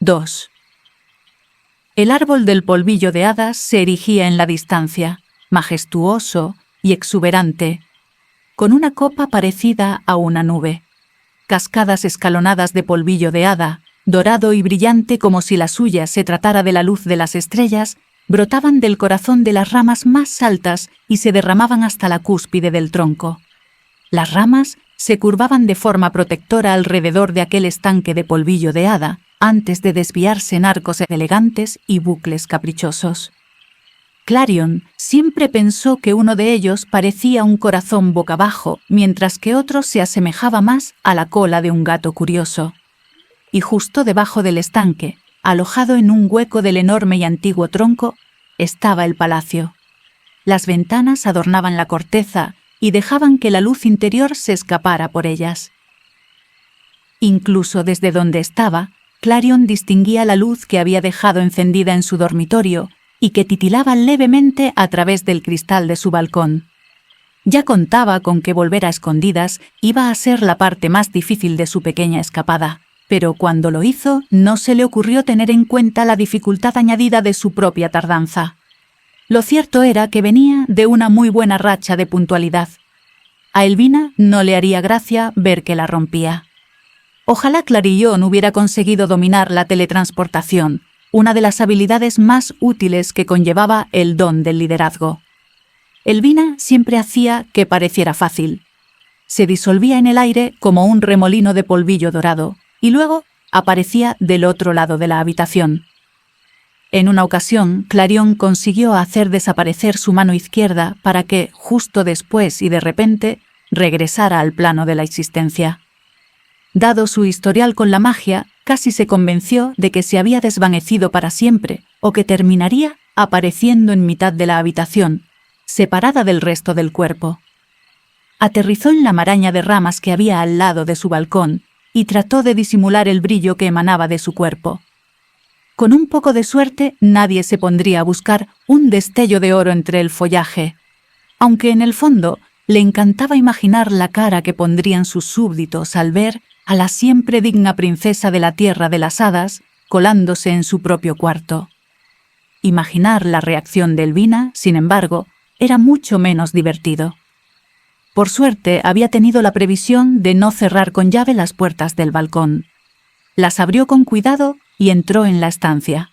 2. El árbol del polvillo de hadas se erigía en la distancia, majestuoso y exuberante, con una copa parecida a una nube. Cascadas escalonadas de polvillo de hada, dorado y brillante como si la suya se tratara de la luz de las estrellas, brotaban del corazón de las ramas más altas y se derramaban hasta la cúspide del tronco. Las ramas se curvaban de forma protectora alrededor de aquel estanque de polvillo de hada, antes de desviarse en arcos elegantes y bucles caprichosos. Clarion siempre pensó que uno de ellos parecía un corazón boca abajo, mientras que otro se asemejaba más a la cola de un gato curioso. Y justo debajo del estanque, alojado en un hueco del enorme y antiguo tronco, estaba el palacio. Las ventanas adornaban la corteza y dejaban que la luz interior se escapara por ellas. Incluso desde donde estaba, Clarion distinguía la luz que había dejado encendida en su dormitorio y que titilaba levemente a través del cristal de su balcón. Ya contaba con que volver a escondidas iba a ser la parte más difícil de su pequeña escapada, pero cuando lo hizo no se le ocurrió tener en cuenta la dificultad añadida de su propia tardanza. Lo cierto era que venía de una muy buena racha de puntualidad. A Elvina no le haría gracia ver que la rompía. Ojalá Clarillon hubiera conseguido dominar la teletransportación, una de las habilidades más útiles que conllevaba el don del liderazgo. Elvina siempre hacía que pareciera fácil. Se disolvía en el aire como un remolino de polvillo dorado y luego aparecía del otro lado de la habitación. En una ocasión, Clarion consiguió hacer desaparecer su mano izquierda para que, justo después y de repente, regresara al plano de la existencia. Dado su historial con la magia, casi se convenció de que se había desvanecido para siempre o que terminaría apareciendo en mitad de la habitación, separada del resto del cuerpo. Aterrizó en la maraña de ramas que había al lado de su balcón y trató de disimular el brillo que emanaba de su cuerpo. Con un poco de suerte, nadie se pondría a buscar un destello de oro entre el follaje, aunque en el fondo le encantaba imaginar la cara que pondrían sus súbditos al ver a la siempre digna princesa de la tierra de las hadas colándose en su propio cuarto. Imaginar la reacción de Elvina, sin embargo, era mucho menos divertido. Por suerte, había tenido la previsión de no cerrar con llave las puertas del balcón. Las abrió con cuidado y entró en la estancia.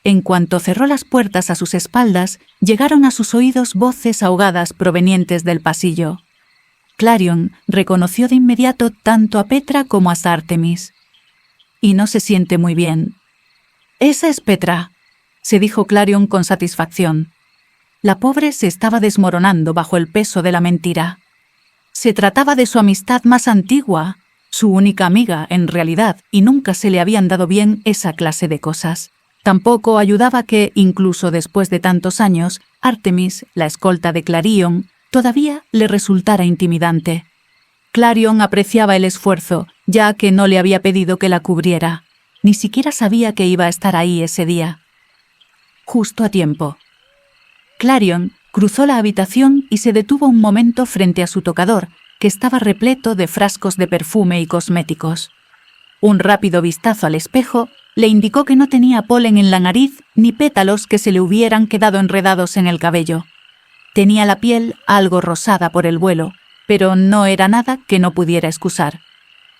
En cuanto cerró las puertas a sus espaldas, llegaron a sus oídos voces ahogadas provenientes del pasillo. Clarion reconoció de inmediato tanto a Petra como a Artemis. Y no se siente muy bien. «Esa es Petra», se dijo Clarion con satisfacción. La pobre se estaba desmoronando bajo el peso de la mentira. Se trataba de su amistad más antigua, su única amiga en realidad, y nunca se le habían dado bien esa clase de cosas. Tampoco ayudaba que, incluso después de tantos años, Artemis, la escolta de Clarion, todavía le resultara intimidante. Clarion apreciaba el esfuerzo, ya que no le había pedido que la cubriera. Ni siquiera sabía que iba a estar ahí ese día. Justo a tiempo. Clarion cruzó la habitación y se detuvo un momento frente a su tocador, que estaba repleto de frascos de perfume y cosméticos. Un rápido vistazo al espejo le indicó que no tenía polen en la nariz ni pétalos que se le hubieran quedado enredados en el cabello. Tenía la piel algo rosada por el vuelo, pero no era nada que no pudiera excusar.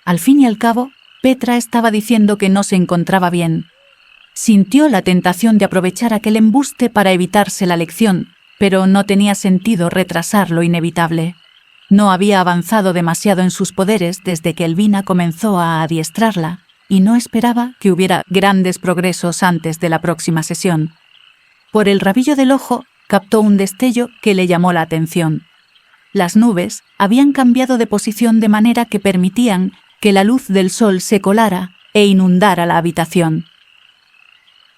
Al fin y al cabo, Petra estaba diciendo que no se encontraba bien. Sintió la tentación de aprovechar aquel embuste para evitarse la lección, pero no tenía sentido retrasar lo inevitable. No había avanzado demasiado en sus poderes desde que Elvina comenzó a adiestrarla, y no esperaba que hubiera grandes progresos antes de la próxima sesión. Por el rabillo del ojo, captó un destello que le llamó la atención. Las nubes habían cambiado de posición de manera que permitían que la luz del sol se colara e inundara la habitación.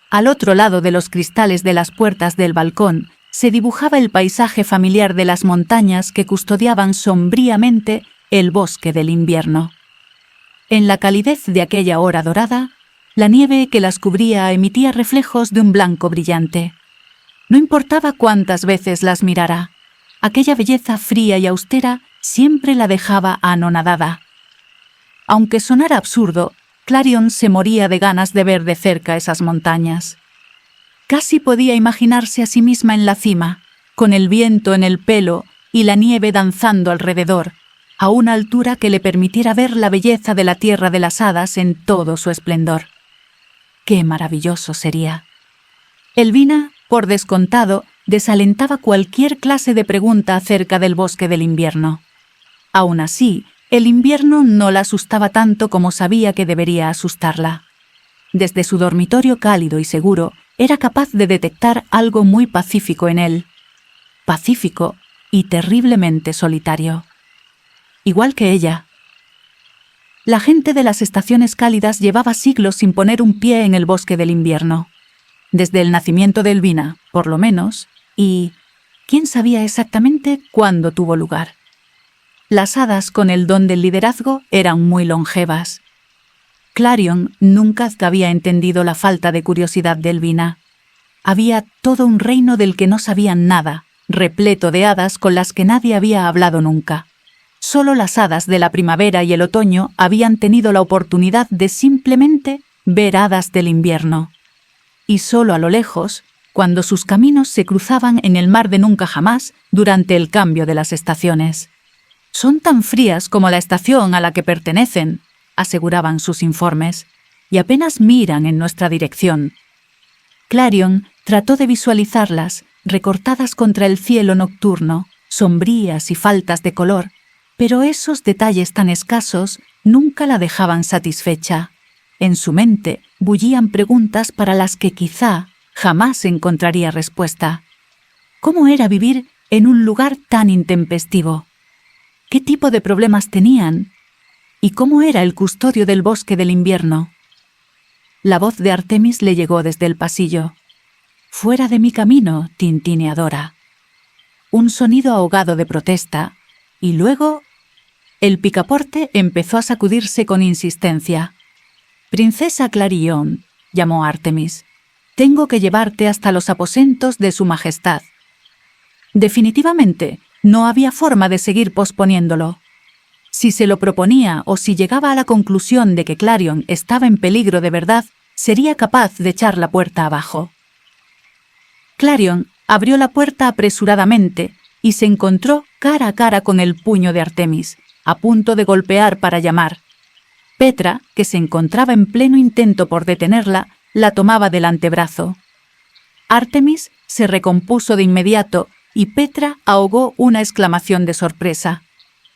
Al otro lado de los cristales de las puertas del balcón se dibujaba el paisaje familiar de las montañas que custodiaban sombríamente el bosque del invierno. En la calidez de aquella hora dorada, la nieve que las cubría emitía reflejos de un blanco brillante. No importaba cuántas veces las mirara, aquella belleza fría y austera siempre la dejaba anonadada. Aunque sonara absurdo, Clarion se moría de ganas de ver de cerca esas montañas. Casi podía imaginarse a sí misma en la cima, con el viento en el pelo y la nieve danzando alrededor, a una altura que le permitiera ver la belleza de la tierra de las hadas en todo su esplendor. ¡Qué maravilloso sería! Elvina, por descontado, desalentaba cualquier clase de pregunta acerca del bosque del invierno. Aún así, el invierno no la asustaba tanto como sabía que debería asustarla. Desde su dormitorio cálido y seguro, era capaz de detectar algo muy pacífico en él. Pacífico y terriblemente solitario. Igual que ella. La gente de las estaciones cálidas llevaba siglos sin poner un pie en el bosque del invierno. Desde el nacimiento de Elvina, por lo menos, y quién sabía exactamente cuándo tuvo lugar. Las hadas con el don del liderazgo eran muy longevas. Clarion nunca había entendido la falta de curiosidad de Elvina. Había todo un reino del que no sabían nada, repleto de hadas con las que nadie había hablado nunca. Solo las hadas de la primavera y el otoño habían tenido la oportunidad de simplemente ver hadas del invierno. Y solo a lo lejos, cuando sus caminos se cruzaban en el mar de nunca jamás durante el cambio de las estaciones. «Son tan frías como la estación a la que pertenecen», aseguraban sus informes, «y apenas miran en nuestra dirección». Clarion trató de visualizarlas, recortadas contra el cielo nocturno, sombrías y faltas de color, pero esos detalles tan escasos nunca la dejaban satisfecha. En su mente bullían preguntas para las que quizá jamás encontraría respuesta. ¿Cómo era vivir en un lugar tan intempestivo? ¿Qué tipo de problemas tenían? ¿Y cómo era el custodio del bosque del invierno? La voz de Artemis le llegó desde el pasillo. «Fuera de mi camino, tintineadora». Un sonido ahogado de protesta, y luego el picaporte empezó a sacudirse con insistencia. «Princesa Clarillon», llamó Artemis, «tengo que llevarte hasta los aposentos de su majestad». Definitivamente, no había forma de seguir posponiéndolo. Si se lo proponía o si llegaba a la conclusión de que Clarion estaba en peligro de verdad, sería capaz de echar la puerta abajo. Clarion abrió la puerta apresuradamente y se encontró cara a cara con el puño de Artemis, a punto de golpear para llamar. Petra, que se encontraba en pleno intento por detenerla, la tomaba del antebrazo. Artemis se recompuso de inmediato y Petra ahogó una exclamación de sorpresa.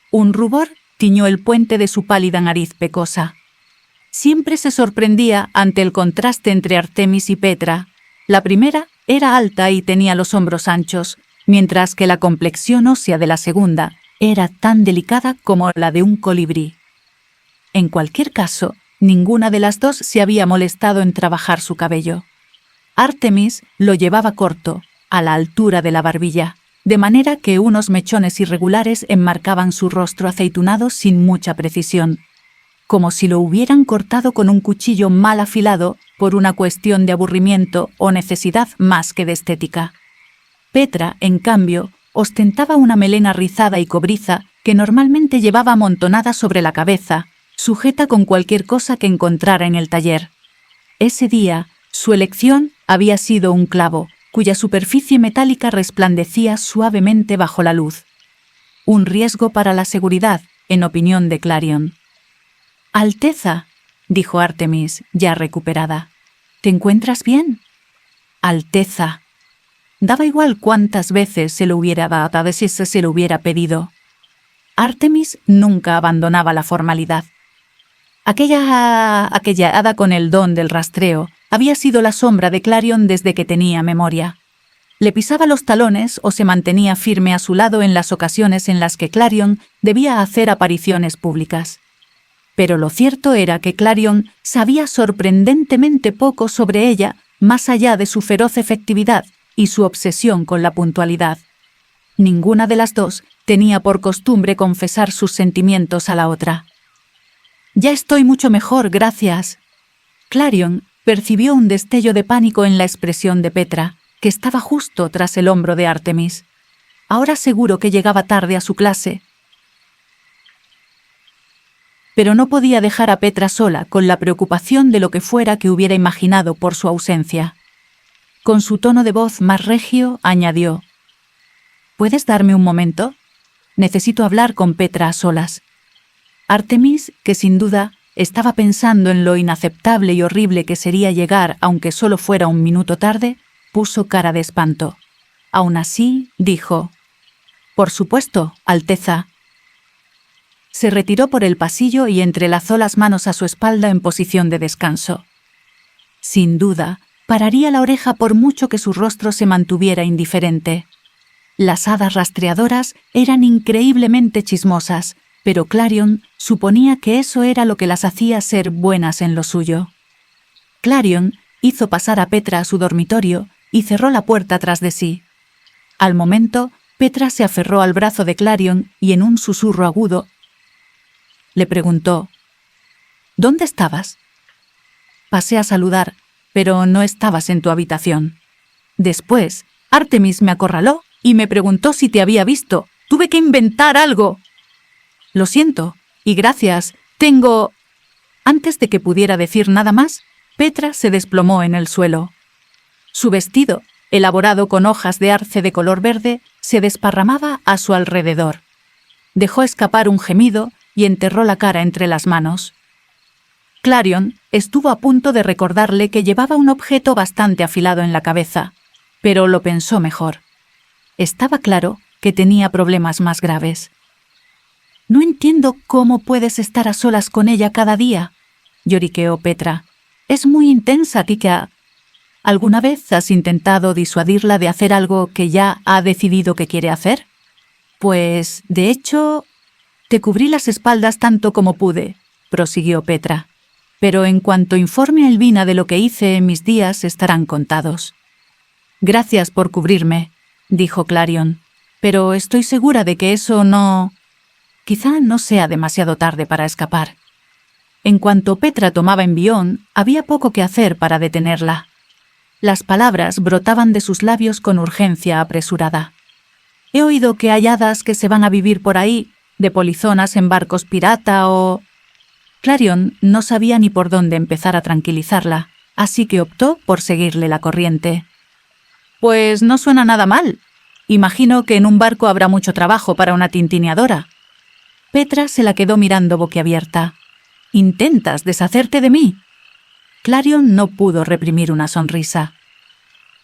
Un rubor tiñó el puente de su pálida nariz pecosa. Siempre se sorprendía ante el contraste entre Artemis y Petra. La primera era alta y tenía los hombros anchos, mientras que la complexión ósea de la segunda era tan delicada como la de un colibrí. En cualquier caso, ninguna de las dos se había molestado en trabajar su cabello. Artemis lo llevaba corto, a la altura de la barbilla, de manera que unos mechones irregulares enmarcaban su rostro aceitunado sin mucha precisión, como si lo hubieran cortado con un cuchillo mal afilado por una cuestión de aburrimiento o necesidad más que de estética. Petra, en cambio, ostentaba una melena rizada y cobriza que normalmente llevaba amontonada sobre la cabeza, sujeta con cualquier cosa que encontrara en el taller. Ese día, su elección había sido un clavo, cuya superficie metálica resplandecía suavemente bajo la luz. Un riesgo para la seguridad, en opinión de Clarion. «Alteza», dijo Artemis, ya recuperada, «¿te encuentras bien?» «Alteza». Daba igual cuántas veces se lo hubiera dado, si se lo hubiera pedido. Artemis nunca abandonaba la formalidad. Aquella hada con el don del rastreo había sido la sombra de Clarion desde que tenía memoria. Le pisaba los talones o se mantenía firme a su lado en las ocasiones en las que Clarion debía hacer apariciones públicas. Pero lo cierto era que Clarion sabía sorprendentemente poco sobre ella, más allá de su feroz efectividad y su obsesión con la puntualidad. Ninguna de las dos tenía por costumbre confesar sus sentimientos a la otra. «Ya estoy mucho mejor, gracias». Clarion percibió un destello de pánico en la expresión de Petra, que estaba justo tras el hombro de Artemis. Ahora seguro que llegaba tarde a su clase. pero no podía dejar a Petra sola con la preocupación de lo que fuera que hubiera imaginado por su ausencia. Con su tono de voz más regio, añadió: «¿Puedes darme un momento? Necesito hablar con Petra a solas». Artemis, que sin duda estaba pensando en lo inaceptable y horrible que sería llegar, aunque solo fuera un minuto tarde, puso cara de espanto. Aún así, dijo: «Por supuesto, Alteza». Se retiró por el pasillo y entrelazó las manos a su espalda en posición de descanso. Sin duda, pararía la oreja por mucho que su rostro se mantuviera indiferente. Las hadas rastreadoras eran increíblemente chismosas, pero Clarion suponía que eso era lo que las hacía ser buenas en lo suyo. Clarion hizo pasar a Petra a su dormitorio y cerró la puerta tras de sí. Al momento, Petra se aferró al brazo de Clarion y en un susurro agudo le preguntó: «¿Dónde estabas?» «Pasé a saludar, pero no estabas en tu habitación. Después, Artemis me acorraló y me preguntó si te había visto. Tuve que inventar algo». «Lo siento, y gracias, tengo...» Antes de que pudiera decir nada más, Petra se desplomó en el suelo. Su vestido, elaborado con hojas de arce de color verde, se desparramaba a su alrededor. Dejó escapar un gemido y enterró la cara entre las manos. Clarion estuvo a punto de recordarle que llevaba un objeto bastante afilado en la cabeza, pero lo pensó mejor. Estaba claro que tenía problemas más graves. «No entiendo cómo puedes estar a solas con ella cada día», lloriqueó Petra. «Es muy intensa, Kika. ¿Alguna vez has intentado disuadirla de hacer algo que ya ha decidido que quiere hacer?» «Pues, de hecho, te cubrí las espaldas tanto como pude», prosiguió Petra. «Pero en cuanto informe a Elvina de lo que hice, mis días estarán contados». «Gracias por cubrirme», dijo Clarion, «pero estoy segura de que eso no... Quizá no sea demasiado tarde para escapar». En cuanto Petra tomaba envión, había poco que hacer para detenerla. Las palabras brotaban de sus labios con urgencia apresurada. «He oído que hay hadas que se van a vivir por ahí, de polizonas en barcos pirata o...». Clarion no sabía ni por dónde empezar a tranquilizarla, así que optó por seguirle la corriente. «Pues no suena nada mal. Imagino que en un barco habrá mucho trabajo para una tintineadora». Petra se la quedó mirando boquiabierta. «¿Intentas deshacerte de mí?» Clarion no pudo reprimir una sonrisa.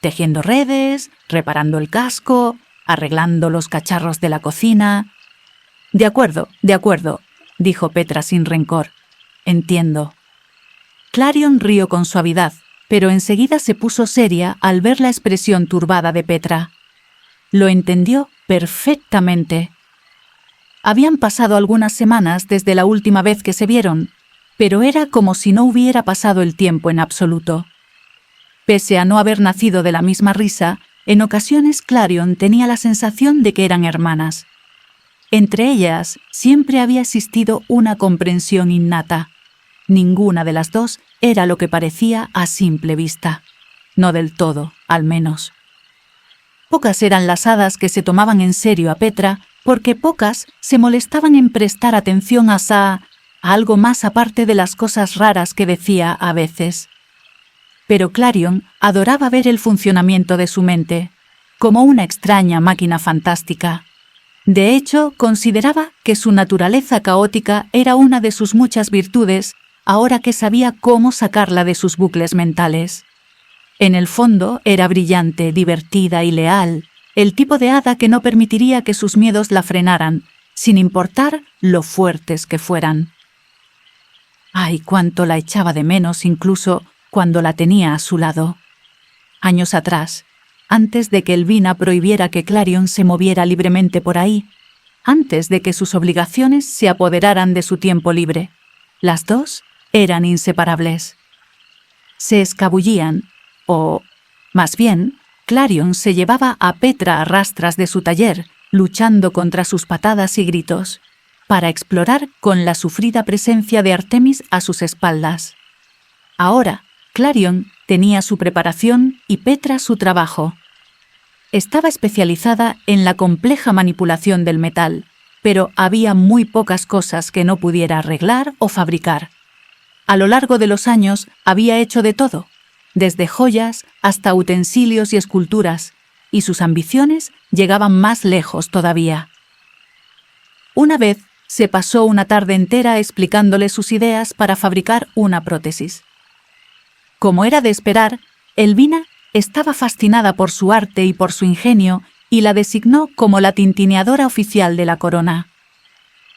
«Tejiendo redes, reparando el casco, arreglando los cacharros de la cocina...». De acuerdo, dijo Petra sin rencor. «Entiendo». Clarion rió con suavidad, pero enseguida se puso seria al ver la expresión turbada de Petra. Lo entendió perfectamente. Habían pasado algunas semanas desde la última vez que se vieron, pero era como si no hubiera pasado el tiempo en absoluto. Pese a no haber nacido de la misma risa, en ocasiones Clarion tenía la sensación de que eran hermanas. Entre ellas siempre había existido una comprensión innata. Ninguna de las dos era lo que parecía a simple vista. No del todo, al menos. Pocas eran las hadas que se tomaban en serio a Petra, porque pocas se molestaban en prestar atención a algo más aparte de las cosas raras que decía a veces. Pero Clarion adoraba ver el funcionamiento de su mente, como una extraña máquina fantástica. De hecho, consideraba que su naturaleza caótica era una de sus muchas virtudes, ahora que sabía cómo sacarla de sus bucles mentales. En el fondo era brillante, divertida y leal, el tipo de hada que no permitiría que sus miedos la frenaran, sin importar lo fuertes que fueran. Ay, cuánto la echaba de menos incluso cuando la tenía a su lado. Años atrás, antes de que Elvina prohibiera que Clarion se moviera libremente por ahí, antes de que sus obligaciones se apoderaran de su tiempo libre, las dos eran inseparables. Se escabullían, o, más bien, Clarion se llevaba a Petra a rastras de su taller, luchando contra sus patadas y gritos, para explorar con la sufrida presencia de Artemis a sus espaldas. Ahora, Clarion tenía su preparación y Petra su trabajo. Estaba especializada en la compleja manipulación del metal, pero había muy pocas cosas que no pudiera arreglar o fabricar. A lo largo de los años había hecho de todo, desde joyas hasta utensilios y esculturas, y sus ambiciones llegaban más lejos todavía. Una vez se pasó una tarde entera explicándole sus ideas para fabricar una prótesis. Como era de esperar, Elvina estaba fascinada por su arte y por su ingenio y la designó como la tintineadora oficial de la corona.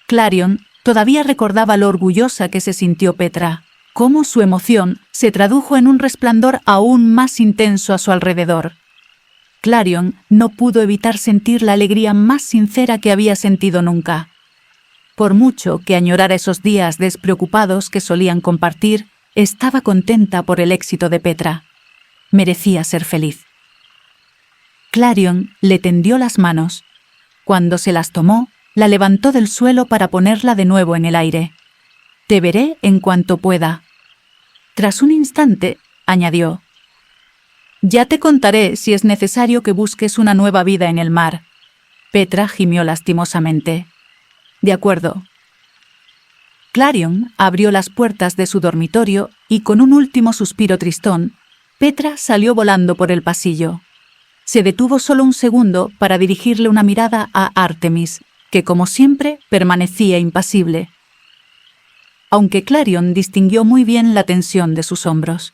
Clarion todavía recordaba lo orgullosa que se sintió Petra, cómo su emoción se tradujo en un resplandor aún más intenso a su alrededor. Clarion no pudo evitar sentir la alegría más sincera que había sentido nunca. Por mucho que añorara esos días despreocupados que solían compartir, estaba contenta por el éxito de Petra. Merecía ser feliz. Clarion le tendió las manos. Cuando se las tomó, la levantó del suelo para ponerla de nuevo en el aire. «Te veré en cuanto pueda». Tras un instante, añadió: «Ya te contaré si es necesario que busques una nueva vida en el mar». Petra gimió lastimosamente. «De acuerdo». Clarion abrió las puertas de su dormitorio y con un último suspiro tristón, Petra salió volando por el pasillo. Se detuvo solo un segundo para dirigirle una mirada a Artemis, que como siempre permanecía impasible. Aunque Clarion distinguió muy bien la tensión de sus hombros.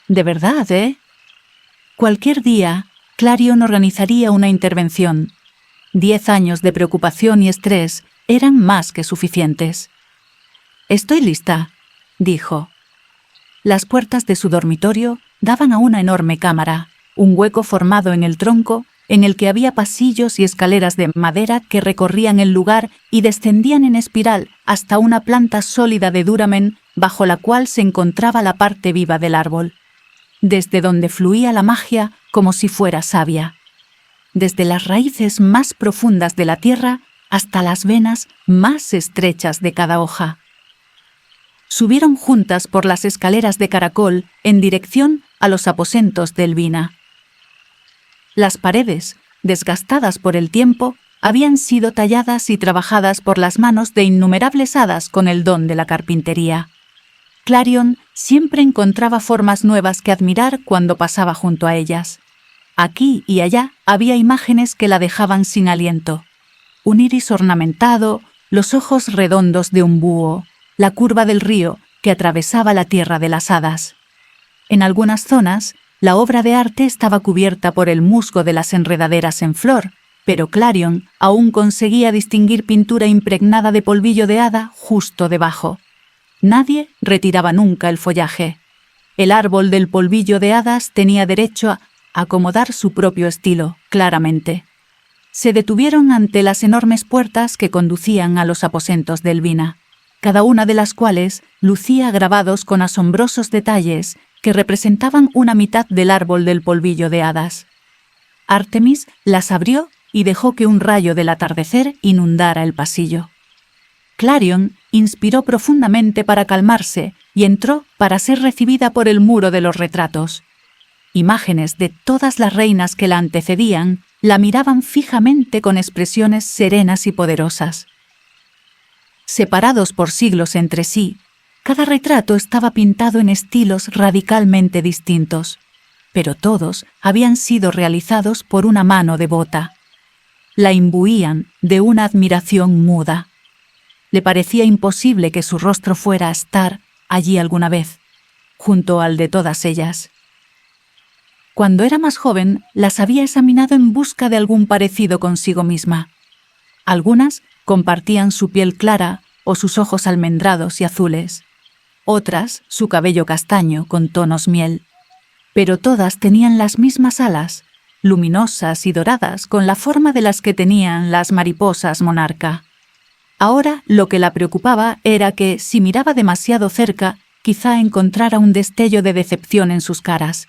«De verdad, ¿eh?» Cualquier día, Clarion organizaría una intervención. 10 años de preocupación y estrés eran más que suficientes. «Estoy lista», dijo. Las puertas de su dormitorio daban a una enorme cámara, un hueco formado en el tronco en el que había pasillos y escaleras de madera que recorrían el lugar y descendían en espiral hasta una planta sólida de duramen bajo la cual se encontraba la parte viva del árbol, desde donde fluía la magia como si fuera savia, desde las raíces más profundas de la tierra hasta las venas más estrechas de cada hoja. Subieron juntas por las escaleras de caracol en dirección a los aposentos de Elvina. Las paredes, desgastadas por el tiempo, habían sido talladas y trabajadas por las manos de innumerables hadas con el don de la carpintería. Clarion siempre encontraba formas nuevas que admirar cuando pasaba junto a ellas. Aquí y allá había imágenes que la dejaban sin aliento. Un iris ornamentado, los ojos redondos de un búho, la curva del río que atravesaba la tierra de las hadas. En algunas zonas, la obra de arte estaba cubierta por el musgo de las enredaderas en flor, pero Clarion aún conseguía distinguir pintura impregnada de polvillo de hada justo debajo. Nadie retiraba nunca el follaje. El árbol del polvillo de hadas tenía derecho a acomodar su propio estilo, claramente. Se detuvieron ante las enormes puertas que conducían a los aposentos de Elvina, cada una de las cuales lucía grabados con asombrosos detalles que representaban una mitad del árbol del polvillo de hadas. Artemis las abrió y dejó que un rayo del atardecer inundara el pasillo. Clarion inspiró profundamente para calmarse y entró para ser recibida por el muro de los retratos. Imágenes de todas las reinas que la antecedían la miraban fijamente con expresiones serenas y poderosas. Separados por siglos entre sí, cada retrato estaba pintado en estilos radicalmente distintos, pero todos habían sido realizados por una mano devota. La imbuían de una admiración muda. Le parecía imposible que su rostro fuera a estar allí alguna vez, junto al de todas ellas. Cuando era más joven, las había examinado en busca de algún parecido consigo misma. Algunas compartían su piel clara o sus ojos almendrados y azules. Otras, su cabello castaño con tonos miel. Pero todas tenían las mismas alas, luminosas y doradas con la forma de las que tenían las mariposas monarca. Ahora lo que la preocupaba era que, si miraba demasiado cerca, quizá encontrara un destello de decepción en sus caras.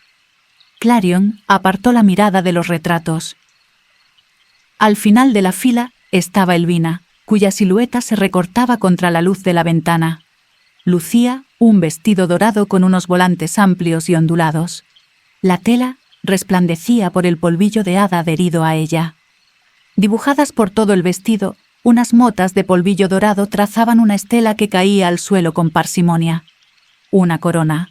Clarion apartó la mirada de los retratos. Al final de la fila estaba Elvina, cuya silueta se recortaba contra la luz de la ventana. Lucía un vestido dorado con unos volantes amplios y ondulados. La tela resplandecía por el polvillo de hada adherido a ella. Dibujadas por todo el vestido unas motas de polvillo dorado trazaban una estela que caía al suelo con parsimonia. Una corona.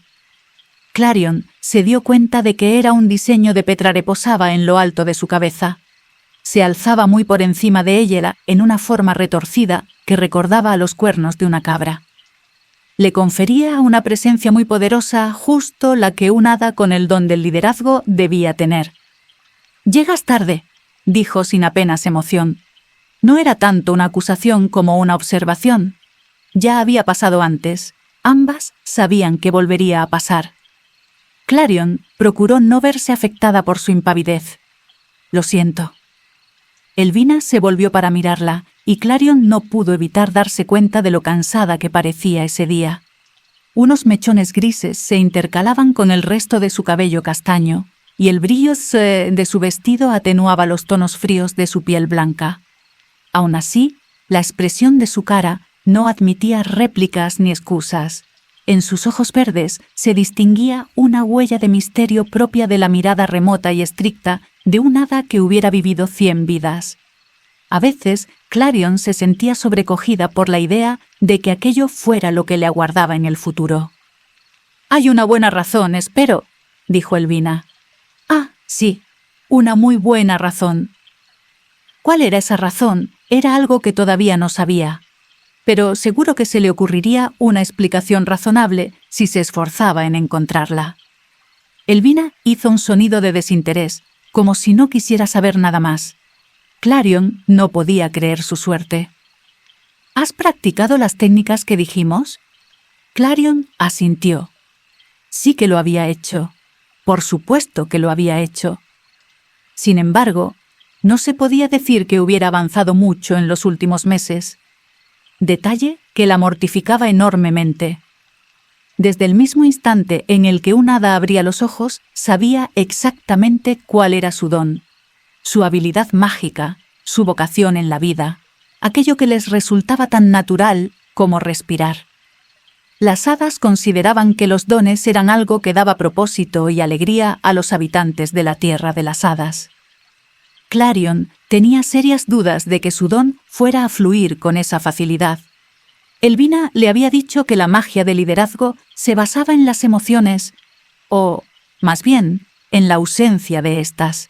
Clarion se dio cuenta de que era un diseño de Petra reposaba en lo alto de su cabeza. Se alzaba muy por encima de ella en una forma retorcida que recordaba a los cuernos de una cabra. Le confería una presencia muy poderosa, justo la que un hada con el don del liderazgo debía tener. «Llegas tarde», dijo sin apenas emoción. No era tanto una acusación como una observación. Ya había pasado antes. Ambas sabían que volvería a pasar. Clarion procuró no verse afectada por su impavidez. «Lo siento». Elvina se volvió para mirarla, y Clarion no pudo evitar darse cuenta de lo cansada que parecía ese día. Unos mechones grises se intercalaban con el resto de su cabello castaño, y el brillo de su vestido atenuaba los tonos fríos de su piel blanca. Aun así, la expresión de su cara no admitía réplicas ni excusas. En sus ojos verdes se distinguía una huella de misterio propia de la mirada remota y estricta de un hada que hubiera vivido 100 vidas. A veces, Clarion se sentía sobrecogida por la idea de que aquello fuera lo que le aguardaba en el futuro. «Hay una buena razón, espero», dijo Elvina. «Ah, sí, una muy buena razón». ¿Cuál era esa razón? Era algo que todavía no sabía. Pero seguro que se le ocurriría una explicación razonable si se esforzaba en encontrarla. Elvina hizo un sonido de desinterés, como si no quisiera saber nada más. Clarion no podía creer su suerte. «¿Has practicado las técnicas que dijimos?» Clarion asintió. Sí que lo había hecho. Por supuesto que lo había hecho. Sin embargo, no se podía decir que hubiera avanzado mucho en los últimos meses. Detalle que la mortificaba enormemente. Desde el mismo instante en el que un hada abría los ojos, sabía exactamente cuál era su don, su habilidad mágica, su vocación en la vida, aquello que les resultaba tan natural como respirar. Las hadas consideraban que los dones eran algo que daba propósito y alegría a los habitantes de la tierra de las hadas. Clarion tenía serias dudas de que su don fuera a fluir con esa facilidad. Elvina le había dicho que la magia del liderazgo se basaba en las emociones, o, más bien, en la ausencia de estas.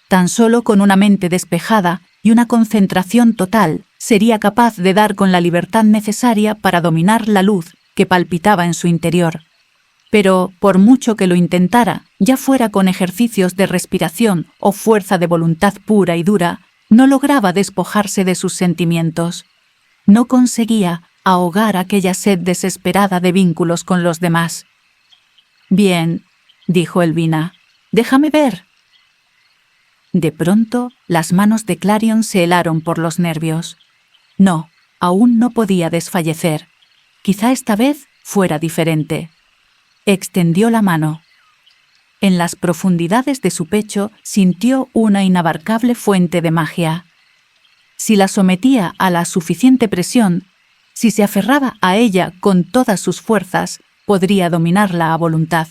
Tan solo con una mente despejada y una concentración total sería capaz de dar con la libertad necesaria para dominar la luz que palpitaba en su interior. Pero, por mucho que lo intentara, ya fuera con ejercicios de respiración o fuerza de voluntad pura y dura, no lograba despojarse de sus sentimientos. No conseguía ahogar aquella sed desesperada de vínculos con los demás. «Bien», dijo Elvina, «déjame ver». De pronto, las manos de Clarion se helaron por los nervios. No, aún no podía desfallecer. Quizá esta vez fuera diferente. Extendió la mano. En las profundidades de su pecho sintió una inabarcable fuente de magia. Si la sometía a la suficiente presión, si se aferraba a ella con todas sus fuerzas, podría dominarla a voluntad.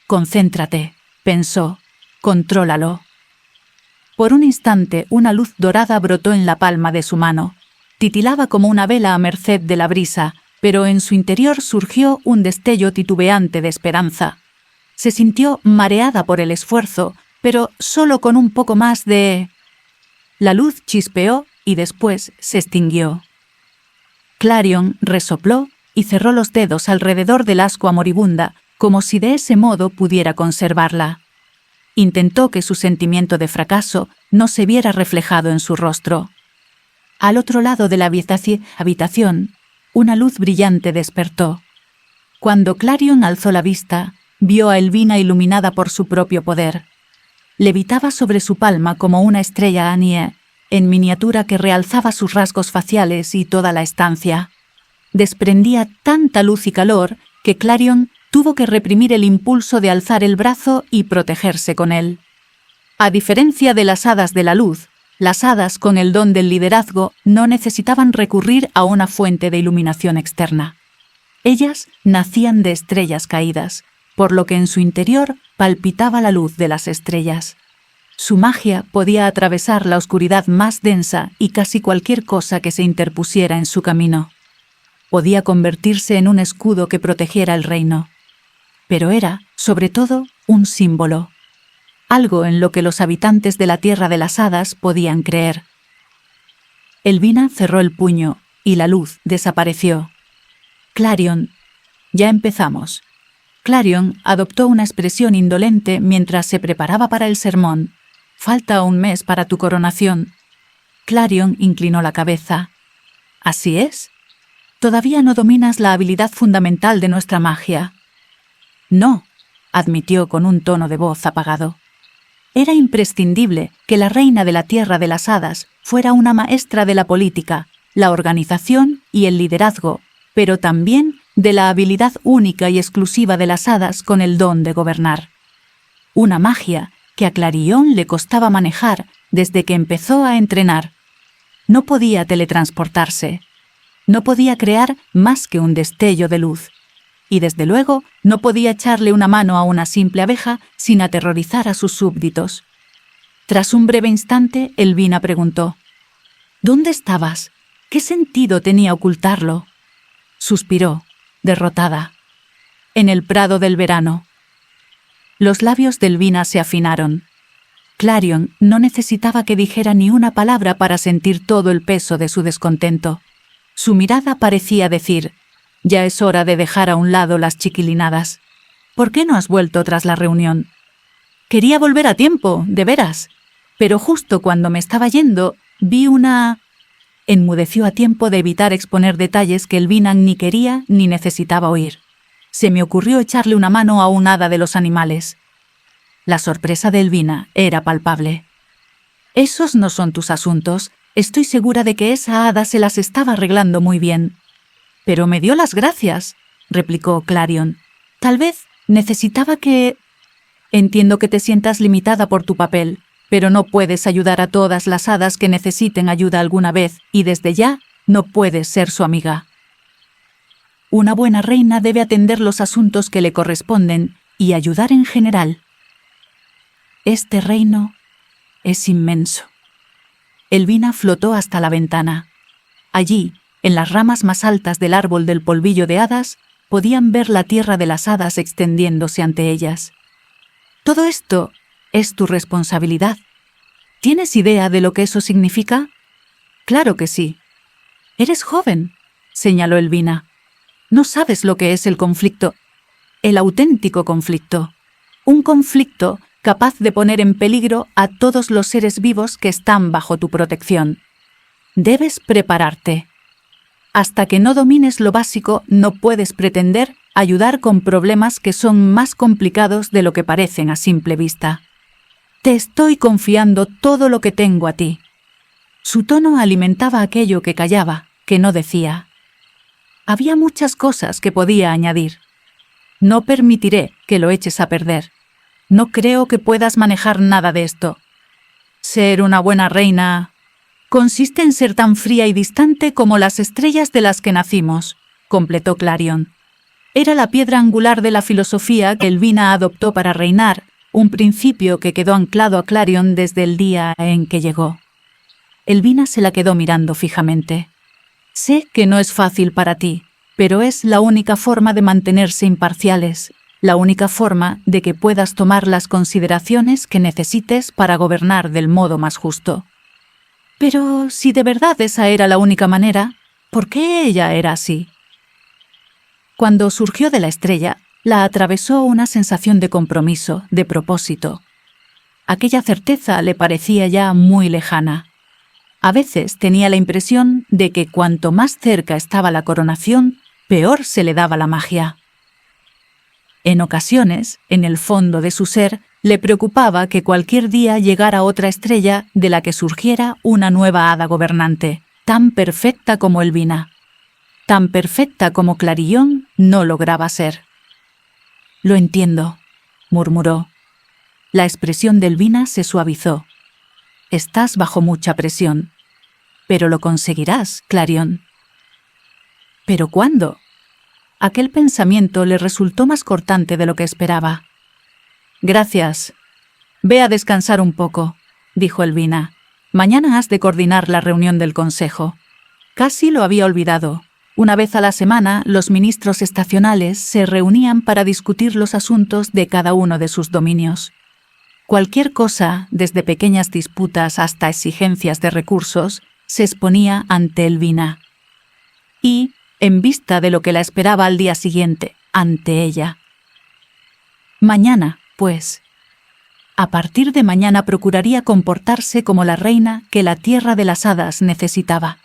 «Concéntrate», pensó, «contrólalo». Por un instante una luz dorada brotó en la palma de su mano. Titilaba como una vela a merced de la brisa, pero en su interior surgió un destello titubeante de esperanza. Se sintió mareada por el esfuerzo, pero solo con un poco más de... La luz chispeó y después se extinguió. Clarion resopló y cerró los dedos alrededor del ascua moribunda, como si de ese modo pudiera conservarla. Intentó que su sentimiento de fracaso no se viera reflejado en su rostro. Al otro lado de la habitación, una luz brillante despertó. Cuando Clarion alzó la vista, vio a Elvina iluminada por su propio poder. Levitaba sobre su palma como una estrella Anie, en miniatura que realzaba sus rasgos faciales y toda la estancia. Desprendía tanta luz y calor que Clarion tuvo que reprimir el impulso de alzar el brazo y protegerse con él. A diferencia de las hadas de la luz, las hadas con el don del liderazgo no necesitaban recurrir a una fuente de iluminación externa. Ellas nacían de estrellas caídas, por lo que en su interior palpitaba la luz de las estrellas. Su magia podía atravesar la oscuridad más densa y casi cualquier cosa que se interpusiera en su camino. Podía convertirse en un escudo que protegiera el reino. Pero era, sobre todo, un símbolo. Algo en lo que los habitantes de la Tierra de las Hadas podían creer. Elvina cerró el puño y la luz desapareció. Clarion, ya empezamos. Clarion adoptó una expresión indolente mientras se preparaba para el sermón. Falta un mes para tu coronación. Clarion inclinó la cabeza. ¿Así es? Todavía no dominas la habilidad fundamental de nuestra magia. No, admitió con un tono de voz apagado. Era imprescindible que la reina de la Tierra de las Hadas fuera una maestra de la política, la organización y el liderazgo, pero también de la habilidad única y exclusiva de las hadas con el don de gobernar. Una magia que a Clarion le costaba manejar desde que empezó a entrenar. No podía teletransportarse. No podía crear más que un destello de luz. Y desde luego no podía echarle una mano a una simple abeja sin aterrorizar a sus súbditos. Tras un breve instante, Elvina preguntó: ¿Dónde estabas? ¿Qué sentido tenía ocultarlo? Suspiró, derrotada. En el prado del verano. Los labios de Elvina se afinaron. Clarion no necesitaba que dijera ni una palabra para sentir todo el peso de su descontento. Su mirada parecía decir: ya es hora de dejar a un lado las chiquilinadas. ¿Por qué no has vuelto tras la reunión? Quería volver a tiempo, de veras. Pero justo cuando me estaba yendo, vi una... Enmudeció a tiempo de evitar exponer detalles que Elvina ni quería ni necesitaba oír. Se me ocurrió echarle una mano a un hada de los animales. La sorpresa de Elvina era palpable. Esos no son tus asuntos. Estoy segura de que esa hada se las estaba arreglando muy bien. Pero me dio las gracias, replicó Clarion. Tal vez necesitaba que... Entiendo que te sientas limitada por tu papel, pero no puedes ayudar a todas las hadas que necesiten ayuda alguna vez y desde ya no puedes ser su amiga. Una buena reina debe atender los asuntos que le corresponden y ayudar en general. Este reino es inmenso. Elvina flotó hasta la ventana. Allí, en las ramas más altas del árbol del polvillo de hadas, podían ver la tierra de las hadas extendiéndose ante ellas. Todo esto es tu responsabilidad. ¿Tienes idea de lo que eso significa? Claro que sí. Eres joven, señaló Elvina. No sabes lo que es el conflicto, el auténtico conflicto. Un conflicto capaz de poner en peligro a todos los seres vivos que están bajo tu protección. Debes prepararte. Hasta que no domines lo básico, no puedes pretender ayudar con problemas que son más complicados de lo que parecen a simple vista. Te estoy confiando todo lo que tengo a ti. Su tono alimentaba aquello que callaba, que no decía. Había muchas cosas que podía añadir. No permitiré que lo eches a perder. No creo que puedas manejar nada de esto. Ser una buena reina consiste en ser tan fría y distante como las estrellas de las que nacimos, completó Clarion. Era la piedra angular de la filosofía que Elvina adoptó para reinar, un principio que quedó anclado a Clarion desde el día en que llegó. Elvina se la quedó mirando fijamente. Sé que no es fácil para ti, pero es la única forma de mantenerse imparciales, la única forma de que puedas tomar las consideraciones que necesites para gobernar del modo más justo. Pero si de verdad esa era la única manera, ¿por qué ella era así? Cuando surgió de la estrella, la atravesó una sensación de compromiso, de propósito. Aquella certeza le parecía ya muy lejana. A veces tenía la impresión de que cuanto más cerca estaba la coronación, peor se le daba la magia. En ocasiones, en el fondo de su ser, le preocupaba que cualquier día llegara otra estrella de la que surgiera una nueva hada gobernante, tan perfecta como Elvina. Tan perfecta como Clarillon no lograba ser. «Lo entiendo», murmuró. La expresión de Elvina se suavizó. «Estás bajo mucha presión. Pero lo conseguirás, Clarion». «¿Pero cuándo?» Aquel pensamiento le resultó más cortante de lo que esperaba. «Gracias. Ve a descansar un poco, dijo Elvina. Mañana has de coordinar la reunión del consejo. Casi lo había olvidado. Una vez a la semana, los ministros estacionales se reunían para discutir los asuntos de cada uno de sus dominios. Cualquier cosa, desde pequeñas disputas hasta exigencias de recursos, se exponía ante Elvina. Y, en vista de lo que la esperaba al día siguiente, ante ella. Mañana, pues. A partir de mañana procuraría comportarse como la reina que la tierra de las hadas necesitaba.